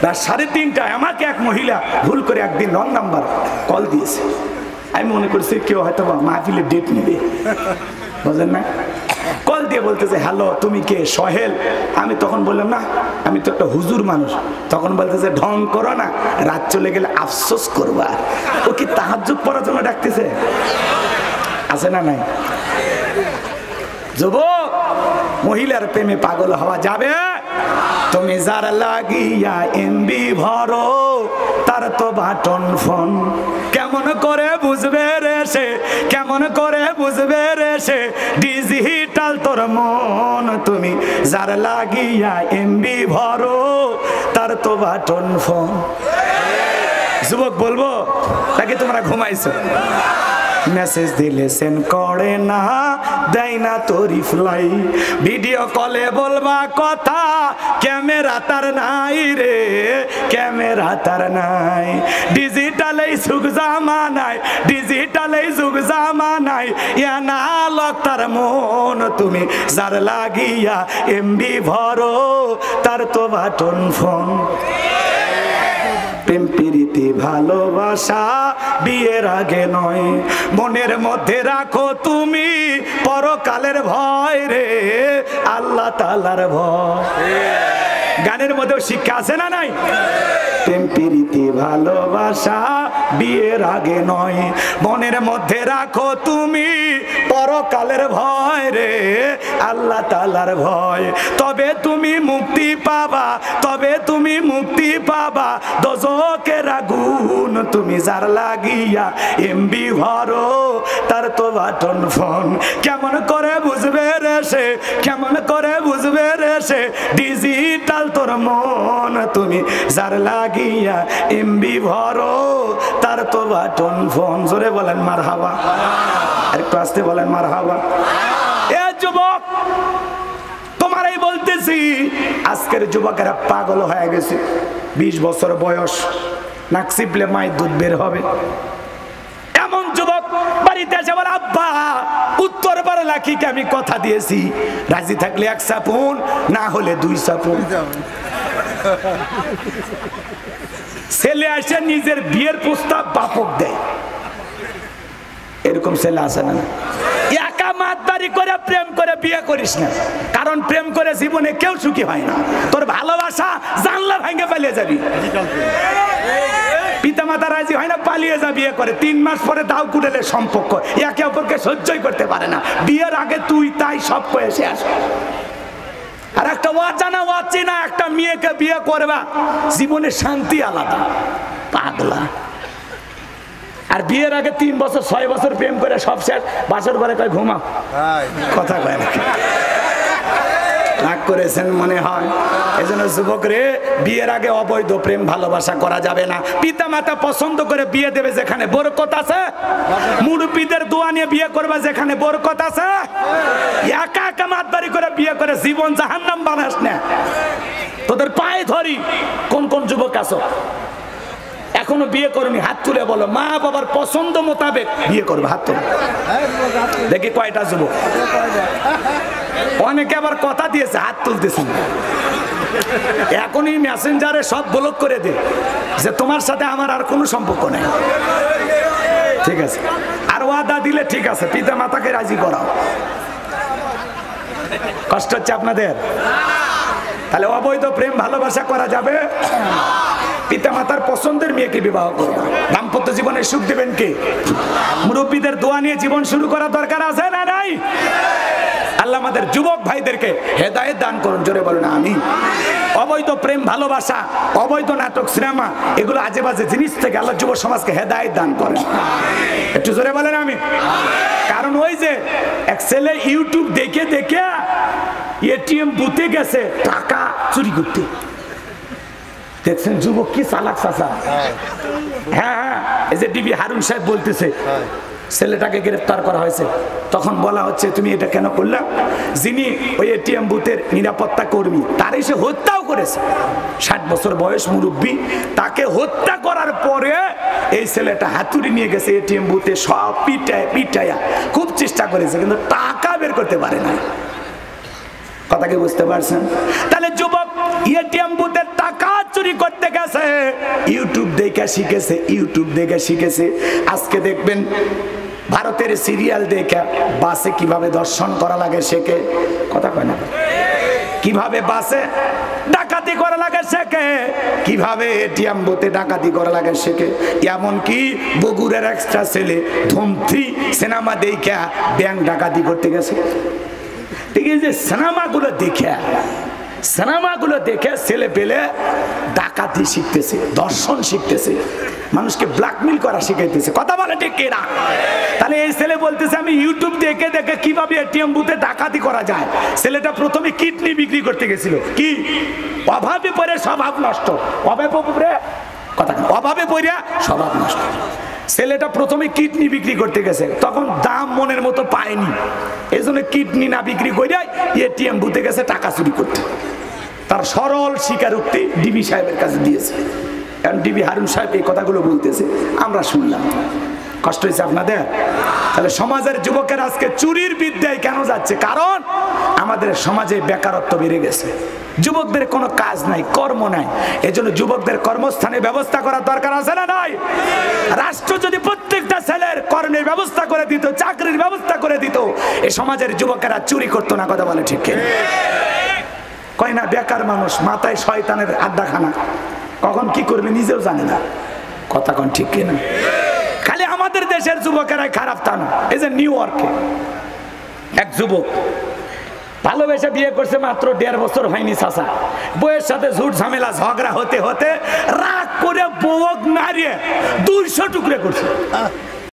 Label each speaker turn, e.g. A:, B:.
A: রাত 3:30টায় আমাকে এক মহিলা ভুল করে একদিন রং নাম্বার কল দিয়েছে। আমি মনে করছি কেউ হয়তো মাহফিলে ডেট নেবে, বুঝলেন না। কল দিয়ে বলতেছে, হ্যালো তুমি কে? সোহেল। আমি তখন বললাম, না আমি তো একটা হুজুর মানুষ। তখন বলতেছে, ঢং করো না, রাত চলে গেলে আফসোস করবা। ও কি তাহাজ্জুদ পড়ার জন্য ডাকতেছে? আছে না নাই? যুবক, মহিলার প্রেমে পাগল হওয়া যাবে? তুমি যার লাগিয়া এমবি ভরো, তার তো বাটন ফোন। কেমন করে বুঝবে রে সে, কেমন করে বুঝবে রে সে, ডিজিটাল তোর মন। তুমি যার লাগিয়া এমবি ভরো, তার তো বাটন ফোন। যুবক বলবো নাকি তোমরা ঘুমাইছো? মেসেজ দিলে সেন্ড করে না, দেয় না তো রিপ্লাই। ভিডিও কলে বলবা কথা, ক্যামেরা তার নাই রে, ক্যামেরা তার নাই। ডিজিটালে যুগ জামানায়, ডিজিটালে যুগ জামানায়, অ্যানালগ তার মন। তুমি যার লাগিয়া এমবি ভরো, তার তো বাটন ফোন। প্রেম প্রীতি ভালোবাসা বিয়ের আগে নয়, মনের মধ্যে রাখো তুমি পরকালের ভয় রে, আল্লাহ তাআলার ভয়। গানের মধ্যেও শিক্ষা আছে না নাই? প্রেম প্রীতি ভালোবাসা বিয়ের আগে নয়, মনের মধ্যে রাখো তুমি পরকালের ভয় রে, আল্লাহ তাআলার ভয়। তবে তুমি মুক্তি পাবা, তবে তুমি মুক্তি পাবা দোজখের আগুন। তুমি যার লাগিয়া এমবি ভরো, তার তো বাটন ফোন। কেমন করে বুঝবে রে সে, কেমন করে বুঝবে রে সে, ডিজিটাল তোর মন। তুমি যার লাগিয়া এমবি ভরো, তার তো বাটন ফোন। জোরে বলেন মারহাবা, একটু আস্তে বলেন মারহাবা। এ যুবক, তোমারই বলতেছি, আজকের যুবকেরা পাগল হয়ে গেছে। 20 বছর বয়স, নাক চিপলে মায়ের দুধ বের হবে। এমন যুবক বাড়িতে এসে বলে, আব্বা উত্তর পারে লাখিকে আমি কথা দিয়েছি, রাজি থাকলে 1 সাপুন, না হলে 2 সাপুন। ছেলে আসে নিজের বিয়ের প্রস্তাব বাপক দেয়। এরকম ছেলে আছে না? একা মাতবাড়ি করে প্রেম করে বিয়ে করিস না, কারণ প্রেম করে জীবনে কেউ সুখী হয় না। তোর ভালোবাসা জানলা ভেঙে পালিয়ে যাবি। পিতা মাতা রাজি হয় না, পালিয়ে যা বিয়ে করে। 3 মাস পরে দাও কুড়েলে সম্পর্ক, একে অপরকে সহ্যই করতে পারে না। বিয়ের আগে তুই তাই সব কয়ে শেষ। আর একটা অজানা অচেনা একটা মেয়েকে বিয়ে করবা, জীবনে শান্তি আলাদা। পাগলা। আর বিয়ের আগে 3 বছর 6 বছর প্রেম করে সব শেষ, বাসর ঘরে কয় ঘুমাও, কথা কয় না। রাগ করেছেন মনে হয়। এজন্য যুবক রে, বিয়ের আগে অবৈধ প্রেম ভালোবাসা করা যাবে না। পিতা মাতা পছন্দ করে বিয়ে দেবে যেখানে বরকত আছে, মুরব্বিদের দোয়া নিয়ে বিয়ে করবে যেখানে বরকত আছে। একা একা মাতবাড়ি করে বিয়ে করে জীবন জাহান্নাম বানাস না। তোদের পায়ে ধরি, কোন কোন যুবক আছো এখনো বিয়ে করনি, হাত তুলে বলো। মা বাবার পছন্দ মোতাবেক বিয়ে করবে, হাত তুলে দেখি কয়টা যুবক। অনেকে আবার কথা দিয়েছে, হাত তুলতেছে। এখনই মেসেঞ্জারে সব ব্লক করে দে যে তোমার সাথে আমার আর কোনো সম্পর্ক নেই। ঠিক আছে, আর ওয়াদা দিলে ঠিক আছে, পিতা মাতাকে রাজি করাও। কষ্ট হচ্ছে আপনাদের? তাহলে অবৈধ প্রেম ভালোবাসা করা যাবে? পিতা মাতার পছন্দের মেয়েকে বিবাহ করবে। দাম্পত্য জীবনে সুখ দেবেন কে? মুরব্বীদের দোয়া নিয়ে জীবন শুরু করা দরকার আছে না নাই? আল্লাহ আমাদের যুবক ভাইদেরকে হেদায়েত দান করুন, জোরে বলুন আমিন। অবৈধ প্রেম ভালোবাসা, অবৈধ নাটক সিনেমা, এগুলো আজে বাজে জিনিস থেকে আল্লাহ যুব সমাজকে হেদায়েত দান করেন। একটু জোরে বলেন আমিন। কারণ ওই যে এক ছেলে ইউটিউব দেখে দেখে এটিএম বুথে গেছে টাকা চুরি করতে। দেখছেন যুবক কি চালাক চাচা। হ্যাঁ হ্যাঁ, এই যে ডিবি হারুন সাহেব বলতেছে ছেলেটাকে গ্রেফতার করা হয়েছে। তখন বলা হচ্ছে তুমি এটা কেন করলে? যিনি ওই এটিএম বুথের নিরাপত্তা কর্মী, তারই সে হত্যাও করেছে। 60 বছর বয়স মুরব্বী, তাকে হত্যা করার পরে এই ছেলেটা হাতুড়ি নিয়ে গেছে এটিএম বুথে, সব পিটায়া খুব চেষ্টা করেছে, কিন্তু টাকা বের করতে পারে না। কথা কি বুঝতে পারছেন? তাহলে যুবক এটিএম বুথের টাকা চুরি করতে গেছে, ইউটিউব দেখে শিখেছে, ইউটিউব দেখে শিখেছে। আজকে দেখবেন ভারতের সিরিয়াল দেখে বাসে কিভাবে দর্শন করা লাগে শেখে, কথা কয় না, কিভাবে বাসে ডাকাতি করা লাগে শেখে, কিভাবে এটিএম বুথে ডাকাতি করা লাগে শেখে। এমনকি বগুড়ার একটা ছেলে ধুম3 সিনেমা দেখে ব্যাংক ডাকাতি করতে গেছে। ঠিক আছে, সিনেমাগুলো দেখে ছেলে পেলে ডাকাতি শিখতেছে, দর্শন শিখতেছে, মানুষকে ব্ল্যাকমেল করা শিখাইতেছে, কথা বলে ঠিক কিনা? তাহলে এই ছেলে বলতেছে আমি ইউটিউব দেখে দেখে কিভাবে এটিএম বুথে ডাকাতি করা যায়। ছেলেটা প্রথমে কিডনি বিক্রি করতে গেছিল, কি অভাবে পড়ে স্বভাব নষ্ট, অভাবে পড়ে স্বভাব নষ্ট। ছেলেটা প্রথমে কিডনি বিক্রি করতে গেছে, তখন দাম মনের মতো পায়নি, এই জন্য কিডনি না বিক্রি করে এটিএম বুথে গেছে টাকা চুরি করতে। তার সরল স্বীকারোক্তি ডিবি সাহেবের কাছে দিয়েছে। কারণ ডিবি হারুন সাহেব এই কথাগুলো বলতেছে, আমরা শুনলাম। কষ্ট হয়েছে আপনাদের? তাহলে সমাজের যুবকের আজকে চুরির বিদ্যায় কেন যাচ্ছে? কারণ আমাদের সমাজে বেকারত্ব বেড়ে গেছে, যুবকদের কোনো কাজ নাই, কর্ম নাই। এজন্য যুবকদের কর্মস্থানে ব্যবস্থা করার দরকার আছে না নাই? রাষ্ট্র যদি প্রত্যেকটা ছেলের কর্মের ব্যবস্থা করে দিত, চাকরির ব্যবস্থা করে দিত, এই সমাজের যুবকেরা চুরি করতো না, কথা বলে ঠিক কিনা? কয় না বেকার মানুষ, মাথায় শয়তানের আড্ডাখানা, কখন কি করবে নিজেও জানে না, কথা কোন ঠিক কিনা? খালি আমাদের দেশের যুবকেরাই খারাপ তা না। এই যে নিউ ইয়র্কে এক যুবক ভালোবেসে বিয়ে করছে, মাত্র 1.5 বছর হয়নি চাচা, বউয়ের সাথে ঝুট ঝামেলা ঝগড়া হতে হতে রাগ করে বউক নাড়িয়ে 200 টুকরে করছে।